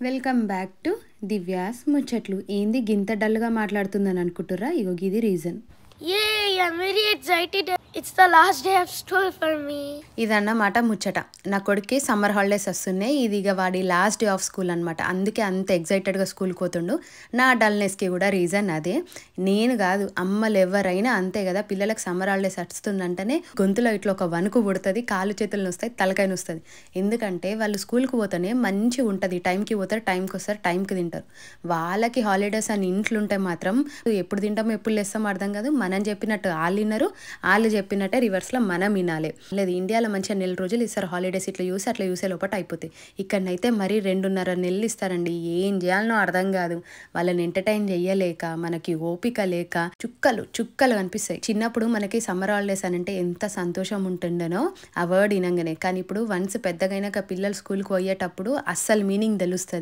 Welcome back to Divya's ముచ్చట్లు. ఏంది గింత డల్గా మాట్లాడుతుందని అనుకుంటుర్రా? ఇగో గిది reason. Yay, I'm very excited. It's the last day of school for me. ఇదన్నమాట ముచ్చట. నా కొడుక్కి సమ్మర్ హాలిడేస్ వస్తున్నాయి. ఇది ఇక వాడి లాస్ట్ డే ఆఫ్ స్కూల్ అనమాట. అందుకే అంత ఎగ్జైటెడ్గా స్కూల్కి పోతుండు. నా డల్నెస్కి కూడా రీజన్ అదే. నేను కాదు, అమ్మలు ఎవరైనా అంతే కదా. పిల్లలకు సమ్మర్ హాలిడేస్ వస్తుందంటేనే గొంతులో ఇట్లా ఒక వణుకు పుడుతుంది, కాళ్ళు చేతులు నొస్తాయి, తలకాయ నొస్తుంది. ఎందుకంటే వాళ్ళు స్కూల్కి పోతేనే మంచిగా ఉంటుంది. టైంకి పోతారు, టైంకి వస్తారు, టైంకి తింటారు. వాళ్ళకి హాలిడేస్ అని ఇంట్లో ఉంటే మాత్రం ఎప్పుడు తింటామో ఎప్పుడు లేస్తామో అర్థం కాదు. మనం చెప్పినట్టు వాళ్ళు వినరు, వాళ్ళు చెప్పినట్టే రివర్స్లో మనం వినాలి. లేదు, ఇండియాలో మంచిగా నెల రోజులు ఇస్తారు హాలిడేస్. ఇట్లా చూసి అట్లా చూసే లోపల అయిపోతాయి. ఇక్కడనైతే మరీ 2.5 నెలలు ఇస్తారండి. ఏం చేయాలనో అర్థం కాదు. వాళ్ళని ఎంటర్టైన్ చెయ్యలేక, మనకి ఓపిక లేక చుక్కలు చుక్కలు కనిపిస్తాయి. చిన్నప్పుడు మనకి సమ్మర్ హాలిడేస్ అని అంటే ఎంత సంతోషం ఉంటుండేనో ఆ వర్డ్ వినంగానే. కానీ ఇప్పుడు వన్స్ పెద్దగైనాక పిల్లలు స్కూల్కి పోయేటప్పుడు అస్సలు మీనింగ్ తెలుస్తుంది.